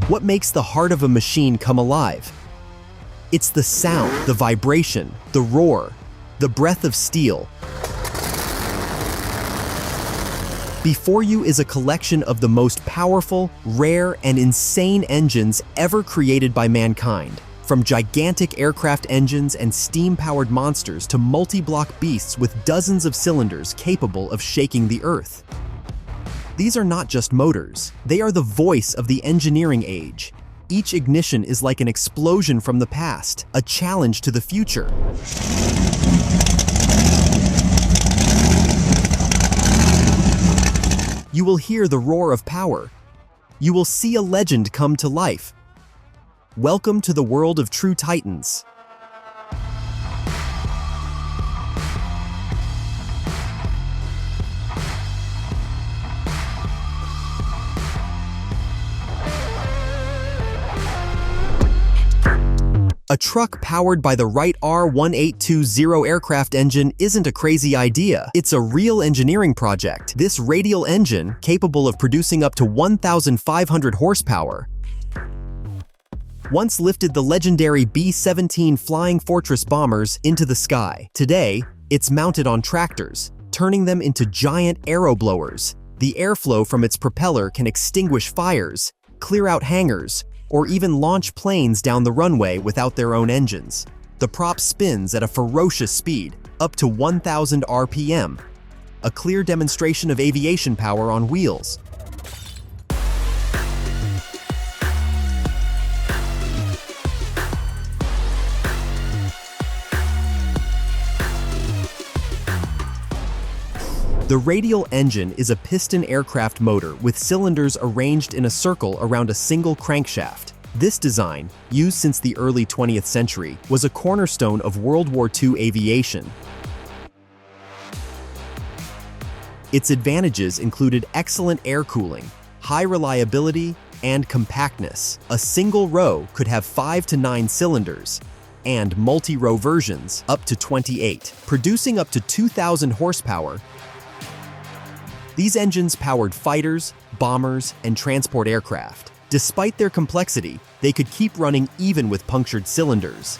What makes the heart of a machine come alive? It's the sound, the vibration, the roar, the breath of steel. Before you is a collection of the most powerful, rare, and insane engines ever created by mankind. From gigantic aircraft engines and steam-powered monsters to multi-block beasts with dozens of cylinders capable of shaking the Earth. These are not just motors, they are the voice of the engineering age. Each ignition is like an explosion from the past, a challenge to the future. You will hear the roar of power. You will see a legend come to life. Welcome to the world of true titans. A truck powered by the Wright R1820 aircraft engine isn't a crazy idea. It's a real engineering project. This Radial engine, capable of producing up to 1,500 horsepower, once lifted the legendary B-17 Flying Fortress bombers into the sky. Today, it's mounted on tractors, turning them into giant aeroblowers. The airflow from its propeller can extinguish fires, clear out hangars, or even launch planes down the runway without their own engines. The prop spins at a ferocious speed, up to 1,000 RPM, a clear demonstration of aviation power on wheels. The Radial engine is a piston aircraft motor with cylinders arranged in a circle around a single crankshaft. This design, used since the early 20th century, was a cornerstone of World War II aviation. Its advantages included excellent air cooling, high reliability, and compactness. A single row could have 5 to 9 cylinders, and multi-row versions up to 28, producing up to 2,000 horsepower. These engines powered fighters, bombers, and transport aircraft. Despite their complexity, they could keep running even with punctured cylinders.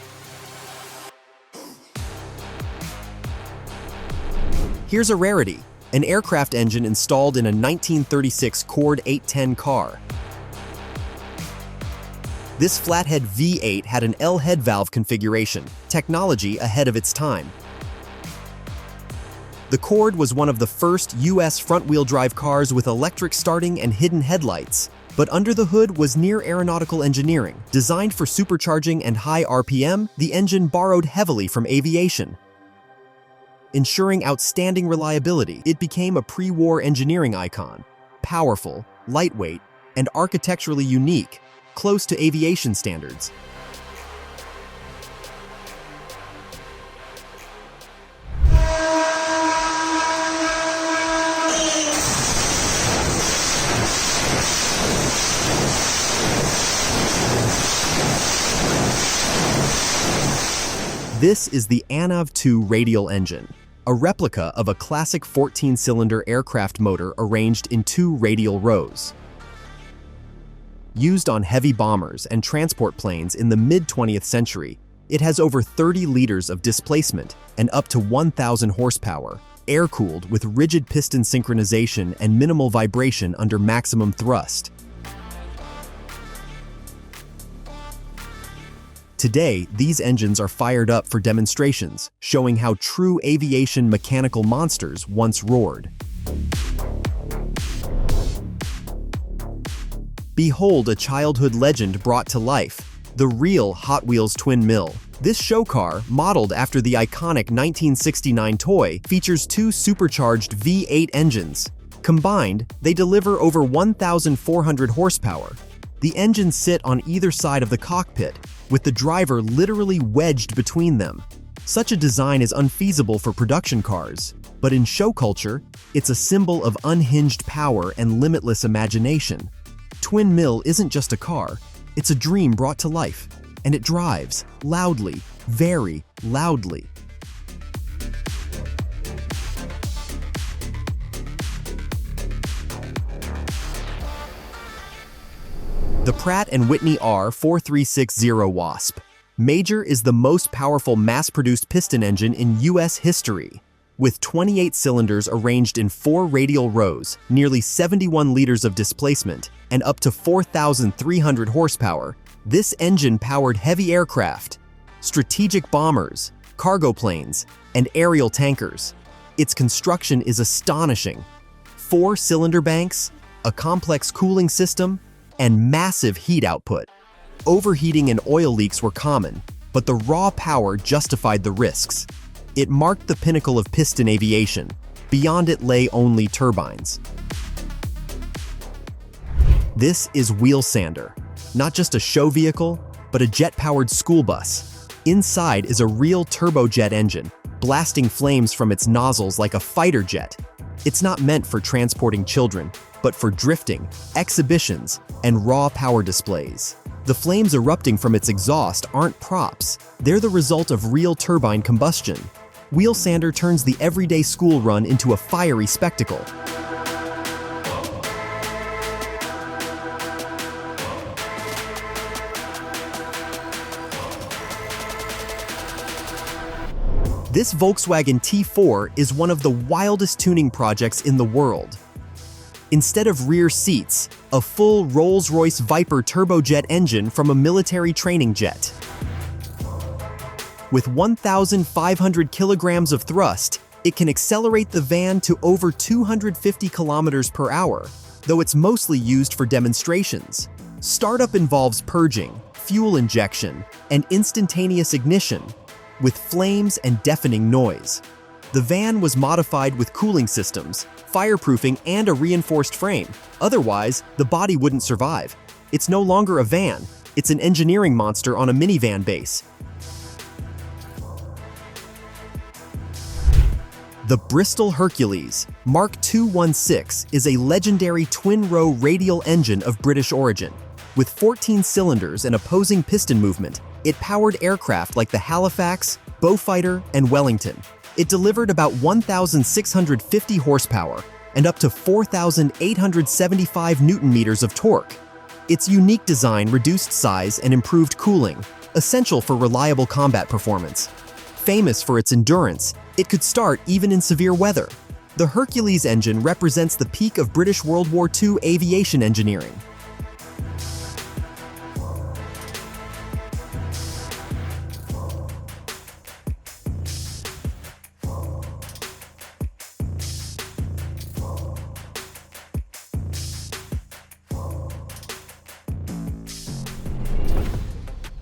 Here's a rarity: an aircraft engine installed in a 1936 Cord 810 car. This flathead V8 had an L-head valve configuration, technology ahead of its time. The Cord was one of the first U.S. front-wheel drive cars with electric starting and hidden headlights, but under the hood was near aeronautical engineering. Designed for supercharging and high RPM, the engine borrowed heavily from aviation. Ensuring outstanding reliability, it became a pre-war engineering icon. Powerful, lightweight, and architecturally unique, close to aviation standards. This is the ANAV 2 Radial engine, a replica of a classic 14-cylinder aircraft motor arranged in 2 radial rows. Used on heavy bombers and transport planes in the mid-20th century, it has over 30 liters of displacement and up to 1,000 horsepower, air-cooled with rigid piston synchronization and minimal vibration under maximum thrust. Today, these engines are fired up for demonstrations, showing how true aviation mechanical monsters once roared. Behold a childhood legend brought to life, the real Hot Wheels twin mill. This show car, modeled after the iconic 1969 toy, features 2 supercharged V8 engines. Combined, they deliver over 1,400 horsepower. The engines sit on either side of the cockpit, with the driver literally wedged between them. Such a design is unfeasible for production cars, but in show culture, it's a symbol of unhinged power and limitless imagination. Twin Mill isn't just a car, it's a dream brought to life, and it drives loudly, very loudly. The Pratt & Whitney R4360 Wasp. Major is the most powerful mass-produced piston engine in U.S. history. With 28 cylinders arranged in 4 radial rows, nearly 71 liters of displacement, and up to 4,300 horsepower, this engine powered heavy aircraft, strategic bombers, cargo planes, and aerial tankers. Its construction is astonishing. 4 cylinder banks, a complex cooling system, and massive heat output. Overheating and oil leaks were common, but the raw power justified the risks. It marked the pinnacle of piston aviation. Beyond it lay only turbines. This is Wheel Sander. Not just a show vehicle, but a jet-powered school bus. Inside is a real turbojet engine, blasting flames from its nozzles like a fighter jet. It's not meant for transporting children, but for drifting, exhibitions, and raw power displays. The flames erupting from its exhaust aren't props. They're the result of real turbine combustion. Wheel Sander turns the everyday school run into a fiery spectacle. This Volkswagen T4 is one of the wildest tuning projects in the world. Instead of rear seats, a full Rolls-Royce Viper turbojet engine from a military training jet. With 1,500 kilograms of thrust, it can accelerate the van to over 250 kilometers per hour, though it's mostly used for demonstrations. Startup involves purging, fuel injection, and instantaneous ignition, with flames and deafening noise. The van was modified with cooling systems, fireproofing, and a reinforced frame. Otherwise, the body wouldn't survive. It's no longer a van, it's an engineering monster on a minivan base. The Bristol Hercules Mark 216 is a legendary twin-row radial engine of British origin. With 14 cylinders and opposing piston movement, it powered aircraft like the Halifax, Beaufighter, and Wellington. It delivered about 1,650 horsepower and up to 4,875 newton-meters of torque. Its unique design reduced size and improved cooling, essential for reliable combat performance. Famous for its endurance, it could start even in severe weather. The Hercules engine represents the peak of British World War II aviation engineering.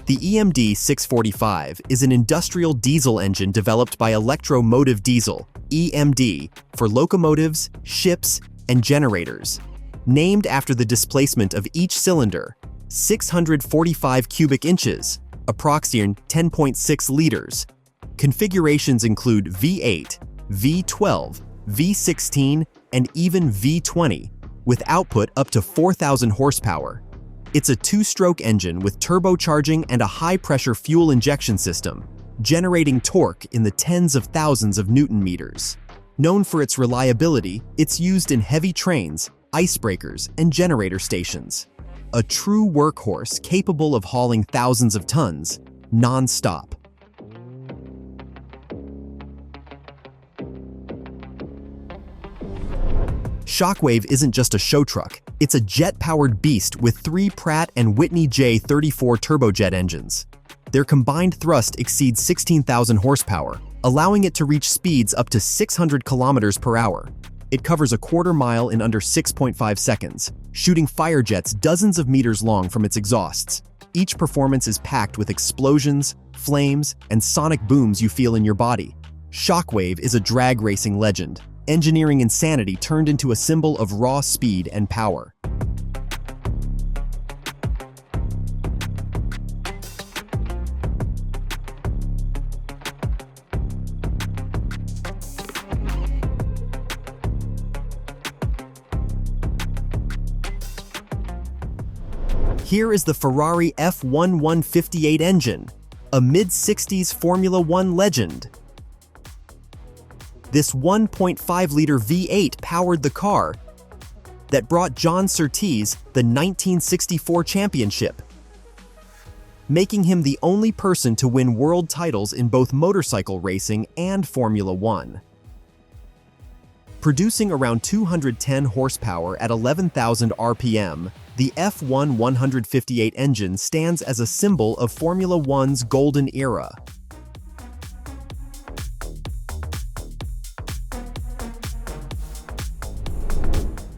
The EMD 645 is an industrial diesel engine developed by Automotive Diesel, EMD, for locomotives, ships, and generators. Named after the displacement of each cylinder, 645 cubic inches, approximately 10.6 liters. Configurations include V8, V12, V16, and even V20, with output up to 4,000 horsepower. It's a 2-stroke engine with turbocharging and a high-pressure fuel injection system, generating torque in the tens of thousands of newton-meters. Known for its reliability, it's used in heavy trains, icebreakers, and generator stations. A true workhorse capable of hauling thousands of tons, non-stop. Shockwave isn't just a show truck, it's a jet-powered beast with 3 Pratt & Whitney J34 turbojet engines. Their combined thrust exceeds 16,000 horsepower, allowing it to reach speeds up to 600 kilometers per hour. It covers a quarter mile in under 6.5 seconds, shooting fire jets dozens of meters long from its exhausts. Each performance is packed with explosions, flames, and sonic booms you feel in your body. Shockwave is a drag racing legend. Engineering insanity turned into a symbol of raw speed and power. Here is the Ferrari F1158 engine, a mid-60s Formula One legend. This 1.5-liter V8 powered the car, that brought John Surtees the 1964 championship, making him the only person to win world titles in both motorcycle racing and Formula One. Producing around 210 horsepower at 11,000 RPM, the F1 158 engine stands as a symbol of Formula One's golden era.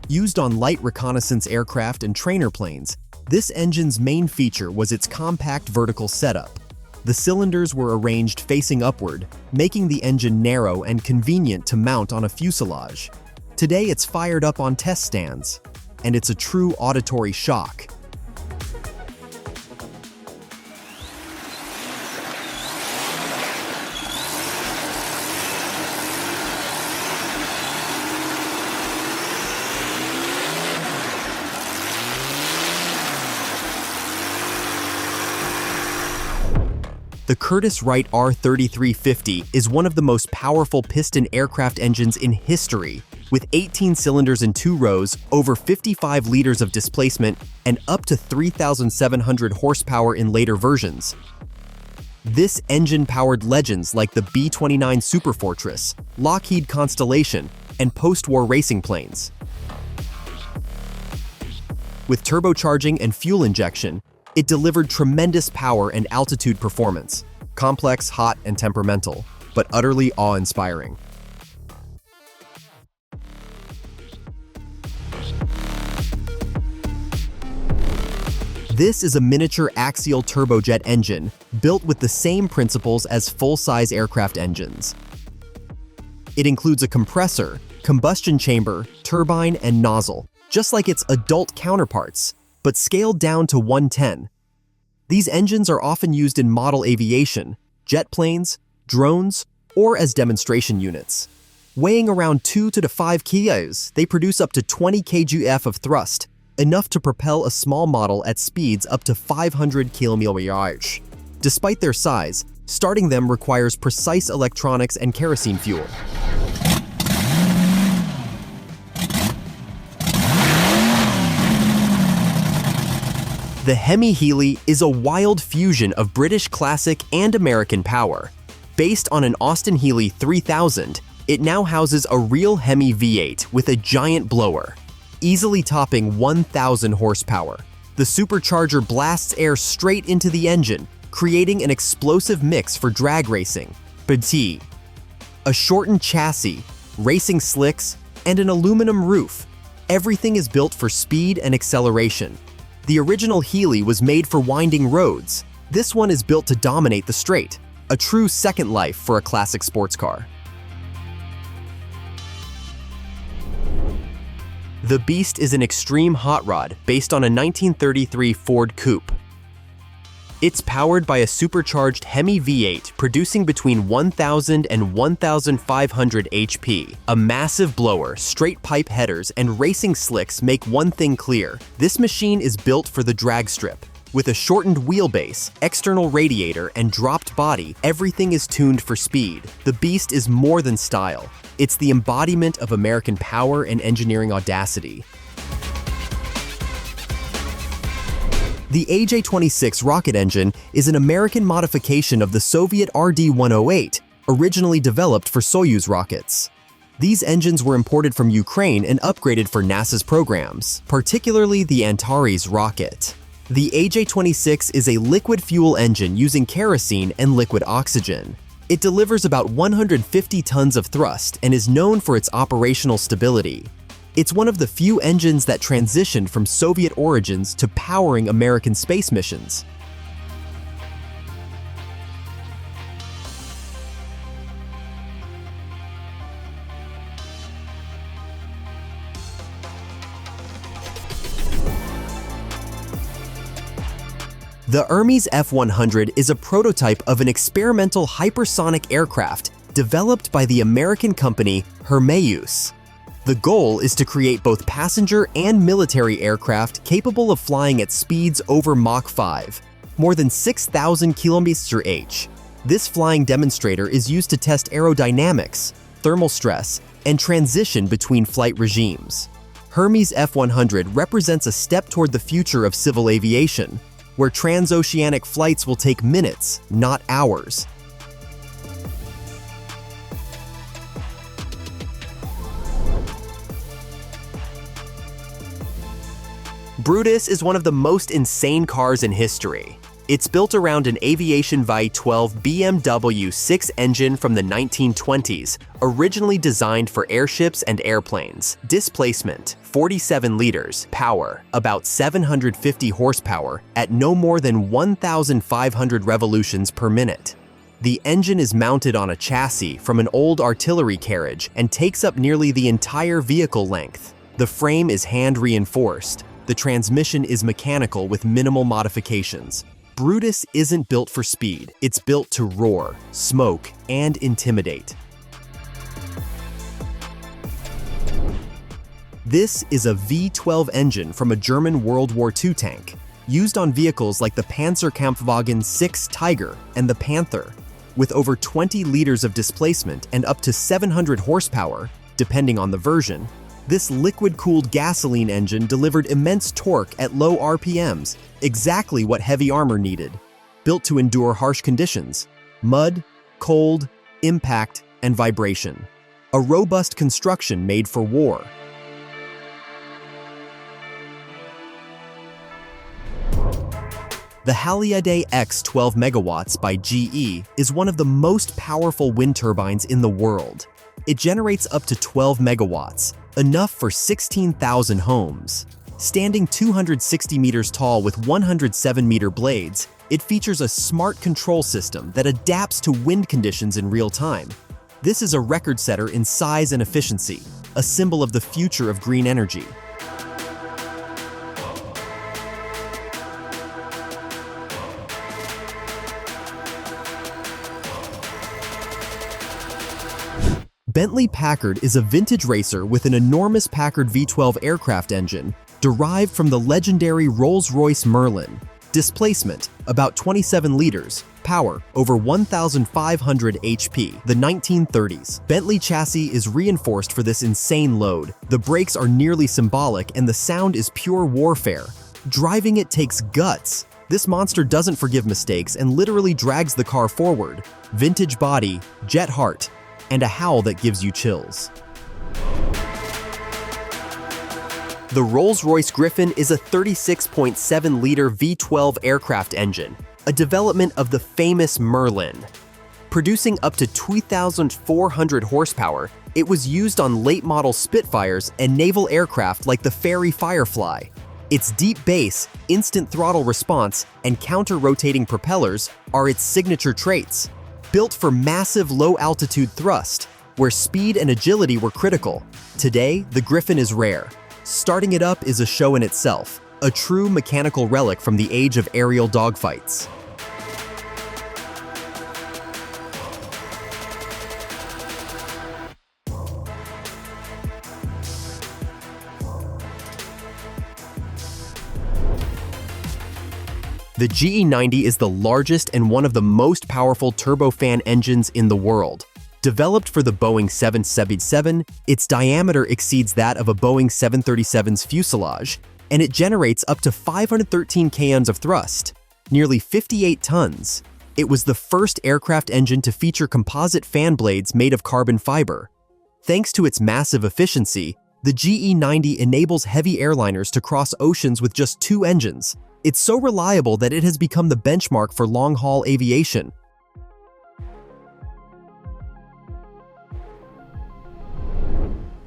Used on light reconnaissance aircraft and trainer planes, this engine's main feature was its compact vertical setup. The cylinders were arranged facing upward, making the engine narrow and convenient to mount on a fuselage. Today it's fired up on test stands, and it's a true auditory shock. The Curtiss-Wright R3350 is one of the most powerful piston aircraft engines in history, with 18 cylinders in 2 rows, over 55 liters of displacement, and up to 3,700 horsepower in later versions. This engine powered legends like the B-29 Superfortress, Lockheed Constellation, and post-war racing planes. With turbocharging and fuel injection, it delivered tremendous power and altitude performance, complex, hot, and temperamental, but utterly awe-inspiring. This is a miniature axial turbojet engine built with the same principles as full-size aircraft engines. It includes a compressor, combustion chamber, turbine, and nozzle, just like its adult counterparts, but scaled down to 1/10. These engines are often used in model aviation, jet planes, drones, or as demonstration units. Weighing around 2 to 5 kilos, they produce up to 20 kgf of thrust, enough to propel a small model at speeds up to 500 km/h. Despite their size, starting them requires precise electronics and kerosene fuel. The Hemi Heeley is a wild fusion of British classic and American power. Based on an Austin Healey 3000, it now houses a real Hemi V8 with a giant blower, easily topping 1,000 horsepower. The supercharger blasts air straight into the engine, creating an explosive mix for drag racing. Petit. A shortened chassis, racing slicks, and an aluminum roof. Everything is built for speed and acceleration. The original Heeley was made for winding roads. This one is built to dominate the straight, a true second life for a classic sports car. The Beast is an extreme hot rod based on a 1933 Ford Coupe. It's powered by a supercharged Hemi V8 producing between 1,000 and 1,500 HP. A massive blower, straight pipe headers, and racing slicks make one thing clear: this machine is built for the drag strip. With a shortened wheelbase, external radiator, and dropped body, everything is tuned for speed. The Beast is more than style. It's the embodiment of American power and engineering audacity. The AJ-26 rocket engine is an American modification of the Soviet RD-108, originally developed for Soyuz rockets. These engines were imported from Ukraine and upgraded for NASA's programs, particularly the Antares rocket. The AJ-26 is a liquid fuel engine using kerosene and liquid oxygen. It delivers about 150 tons of thrust and is known for its operational stability. It's one of the few engines that transitioned from Soviet origins to powering American space missions. The Hermes F-100 is a prototype of an experimental hypersonic aircraft developed by the American company Hermeus. The goal is to create both passenger and military aircraft capable of flying at speeds over Mach 5, more than 6,000 km/h. This flying demonstrator is used to test aerodynamics, thermal stress, and transition between flight regimes. Hermes F-100 represents a step toward the future of civil aviation, where transoceanic flights will take minutes, not hours. Brutus is one of the most insane cars in history. It's built around an Aviation V12 BMW 6 engine from the 1920s, originally designed for airships and airplanes. Displacement, 47 liters. Power, about 750 horsepower at no more than 1,500 revolutions per minute. The engine is mounted on a chassis from an old artillery carriage and takes up nearly the entire vehicle length. The frame is hand-reinforced. The transmission is mechanical with minimal modifications. Brutus isn't built for speed, it's built to roar, smoke, and intimidate. This is a V12 engine from a German World War II tank, used on vehicles like the Panzerkampfwagen 6 Tiger and the Panther. With over 20 liters of displacement and up to 700 horsepower, depending on the version, this liquid-cooled gasoline engine delivered immense torque at low RPMs, exactly what heavy armor needed. Built to endure harsh conditions: mud, cold, impact, and vibration. A robust construction made for war. The Haliade X 12 megawatts by GE is one of the most powerful wind turbines in the world. It generates up to 12 megawatts, enough for 16,000 homes. Standing 260 meters tall with 107-meter blades, it features a smart control system that adapts to wind conditions in real time. This is a record setter in size and efficiency, a symbol of the future of green energy. Bentley Packard is a vintage racer with an enormous Packard V12 aircraft engine derived from the legendary Rolls-Royce Merlin. Displacement, about 27 liters. Power, over 1,500 HP. The 1930s. Bentley chassis is reinforced for this insane load. The brakes are nearly symbolic and the sound is pure warfare. Driving it takes guts. This monster doesn't forgive mistakes and literally drags the car forward. Vintage body, jet heart, and a howl that gives you chills. The Rolls-Royce Griffon is a 36.7-liter V12 aircraft engine, a development of the famous Merlin. Producing up to 2,400 horsepower, it was used on late-model Spitfires and naval aircraft like the Fairey Firefly. Its deep bass, instant throttle response, and counter-rotating propellers are its signature traits. Built for massive low-altitude thrust, where speed and agility were critical. Today, the Griffon is rare. Starting it up is a show in itself, a true mechanical relic from the age of aerial dogfights. The GE90 is the largest and one of the most powerful turbofan engines in the world. Developed for the Boeing 777, its diameter exceeds that of a Boeing 737's fuselage, and it generates up to 513 kN of thrust, nearly 58 tons. It was the first aircraft engine to feature composite fan blades made of carbon fiber. Thanks to its massive efficiency, the GE90 enables heavy airliners to cross oceans with just 2 engines. It's so reliable that it has become the benchmark for long-haul aviation.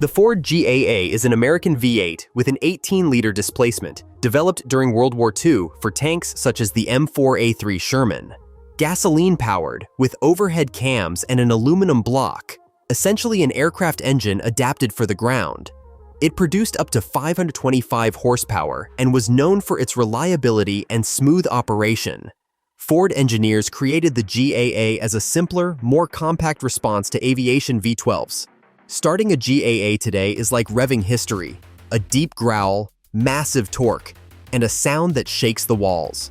The Ford GAA is an American V8 with an 18-liter displacement, developed during World War II for tanks such as the M4A3 Sherman. Gasoline-powered, with overhead cams and an aluminum block, essentially an aircraft engine adapted for the ground. It produced up to 525 horsepower and was known for its reliability and smooth operation. Ford engineers created the GAA as a simpler, more compact response to aviation V12s. Starting a GAA today is like revving history: a deep growl, massive torque, and a sound that shakes the walls.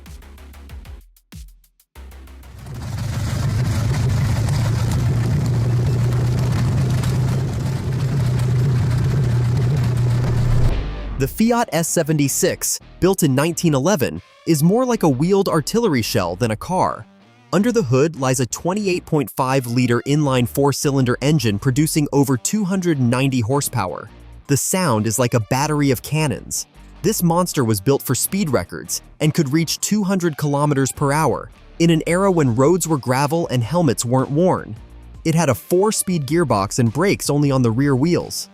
The Fiat S76, built in 1911, is more like a wheeled artillery shell than a car. Under the hood lies a 28.5-liter inline four-cylinder engine producing over 290 horsepower. The sound is like a battery of cannons. This monster was built for speed records and could reach 200 kilometers per hour in an era when roads were gravel and helmets weren't worn. It had a 4-speed gearbox and brakes only on the rear wheels.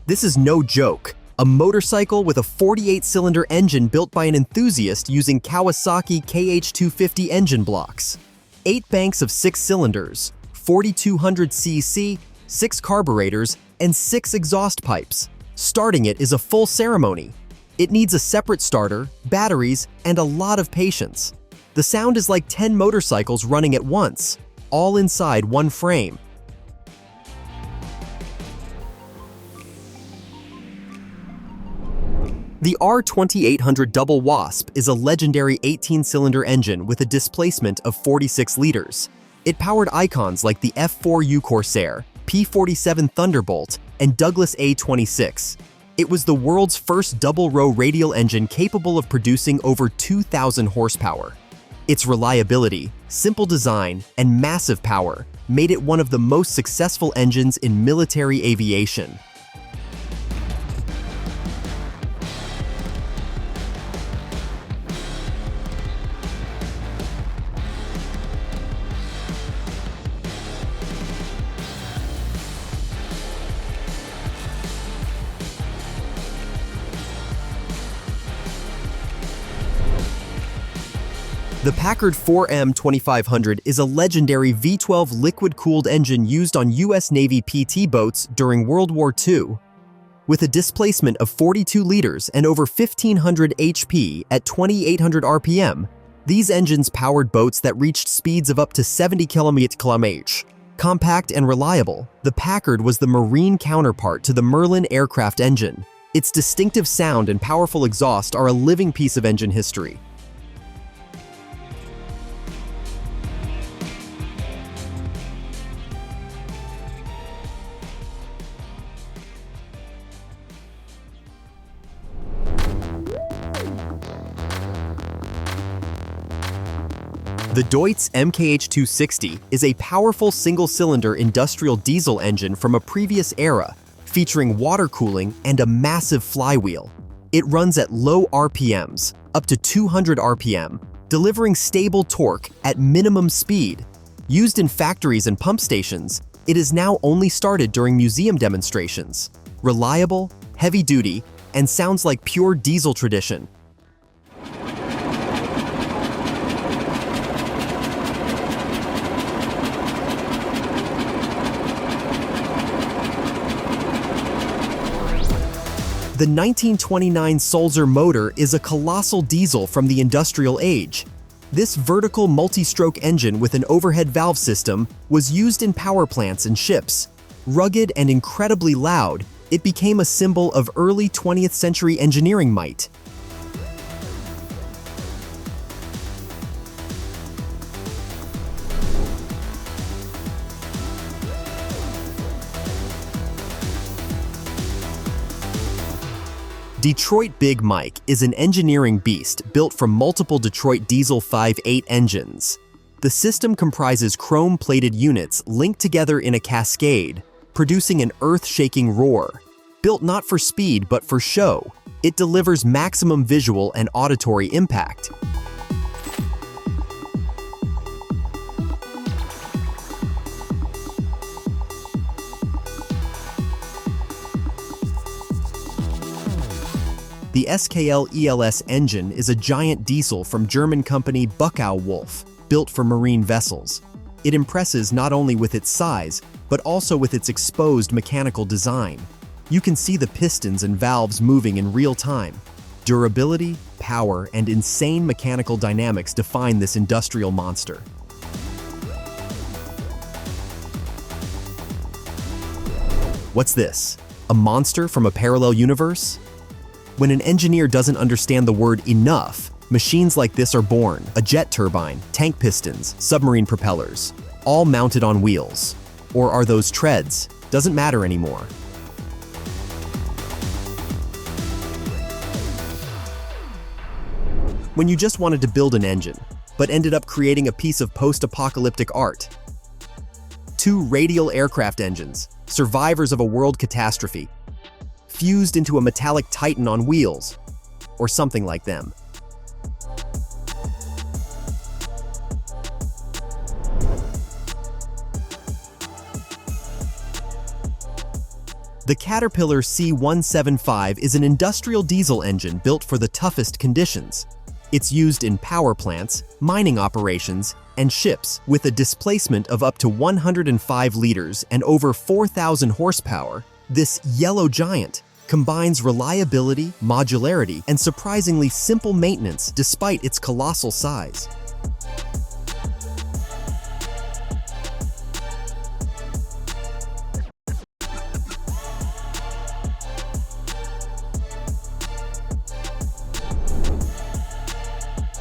This is no joke. A motorcycle with a 48-cylinder engine built by an enthusiast using Kawasaki KH250 engine blocks. 8 banks of 6 cylinders, 4,200 cc, 6 carburetors, and 6 exhaust pipes. Starting it is a full ceremony. It needs a separate starter, batteries, and a lot of patience. The sound is like 10 motorcycles running at once, all inside one frame. The R2800 Double Wasp is a legendary 18-cylinder engine with a displacement of 46 liters. It powered icons like the F4U Corsair, P47 Thunderbolt, and Douglas A26. It was the world's first double-row radial engine capable of producing over 2,000 horsepower. Its reliability, simple design, and massive power made it one of the most successful engines in military aviation. The Packard 4M 2500 is a legendary V12 liquid-cooled engine used on U.S. Navy PT boats during World War II. With a displacement of 42 liters and over 1,500 HP at 2,800 RPM, these engines powered boats that reached speeds of up to 70 km/h. Compact and reliable, the Packard was the marine counterpart to the Merlin aircraft engine. Its distinctive sound and powerful exhaust are a living piece of engine history. The Deutz MKH260 is a powerful single-cylinder industrial diesel engine from a previous era, featuring water cooling and a massive flywheel. It runs at low RPMs, up to 200 RPM, delivering stable torque at minimum speed. Used in factories and pump stations, it is now only started during museum demonstrations. Reliable, heavy-duty, and sounds like pure diesel tradition. The 1929 Sulzer motor is a colossal diesel from the industrial age. This vertical multi-stroke engine with an overhead valve system was used in power plants and ships. Rugged and incredibly loud, it became a symbol of early 20th century engineering might. Detroit Big Mike is an engineering beast built from multiple Detroit Diesel 5.8 engines. The system comprises chrome-plated units linked together in a cascade, producing an earth-shaking roar. Built not for speed but for show, it delivers maximum visual and auditory impact. The SKL ELS engine is a giant diesel from German company Buckau Wolf, built for marine vessels. It impresses not only with its size, but also with its exposed mechanical design. You can see the pistons and valves moving in real time. Durability, power, and insane mechanical dynamics define this industrial monster. What's this? A monster from a parallel universe? When an engineer doesn't understand the word enough, machines like this are born: a jet turbine, tank pistons, submarine propellers. all mounted on wheels. Or are those treads? Doesn't matter anymore. When you just wanted to build an engine, but ended up creating a piece of post-apocalyptic art. 2 Radial aircraft engines, survivors of a world catastrophe, fused into a metallic titan on wheels, or something like them. The Caterpillar C175 is an industrial diesel engine built for the toughest conditions. It's used in power plants, mining operations, and ships with a displacement of up to 105 liters and over 4,000 horsepower. This yellow giant combines reliability, modularity, and surprisingly simple maintenance despite its colossal size.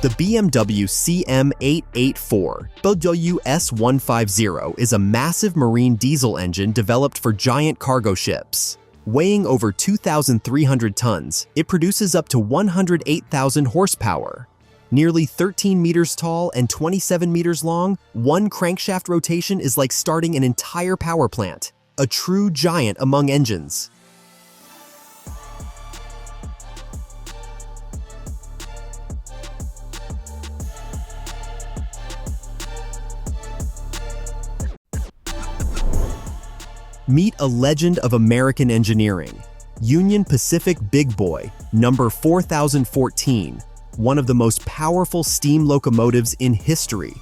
The BMW CM884 WS150 is a massive marine diesel engine developed for giant cargo ships. Weighing over 2,300 tons, it produces up to 108,000 horsepower. Nearly 13 meters tall and 27 meters long, one crankshaft rotation is like starting an entire power plant. A true giant among engines. Meet a legend of American engineering, Union Pacific Big Boy, number 4014, one of the most powerful steam locomotives in history.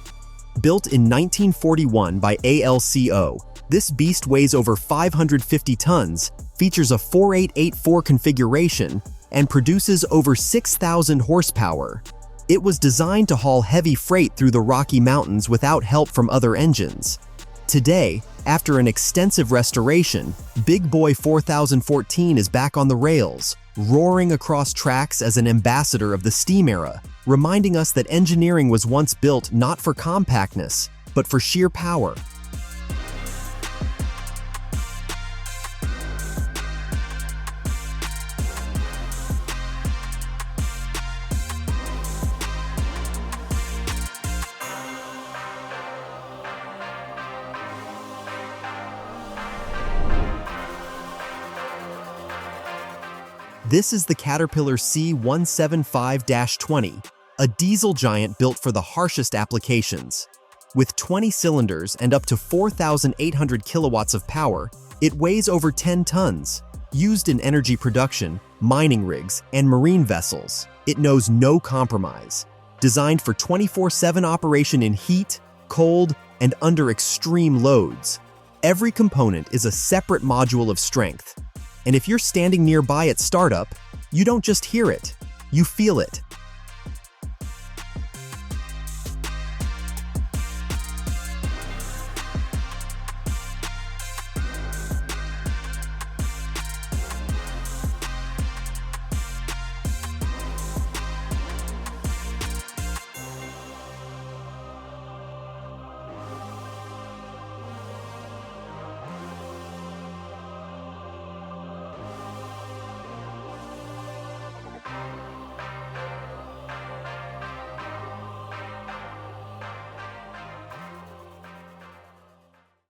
Built in 1941 by ALCO, this beast weighs over 550 tons, features a 4884 configuration, and produces over 6,000 horsepower. It was designed to haul heavy freight through the Rocky Mountains without help from other engines. Today, after an extensive restoration, Big Boy 4014 is back on the rails, roaring across tracks as an ambassador of the steam era, reminding us that engineering was once built not for compactness, but for sheer power. This is the Caterpillar C175-20, a diesel giant built for the harshest applications. With 20 cylinders and up to 4,800 kilowatts of power, it weighs over 10 tons. Used in energy production, mining rigs, and marine vessels, it knows no compromise. Designed for 24/7 operation in heat, cold, and under extreme loads. Every component is a separate module of strength. And if you're standing nearby at startup, you don't just hear it, you feel it.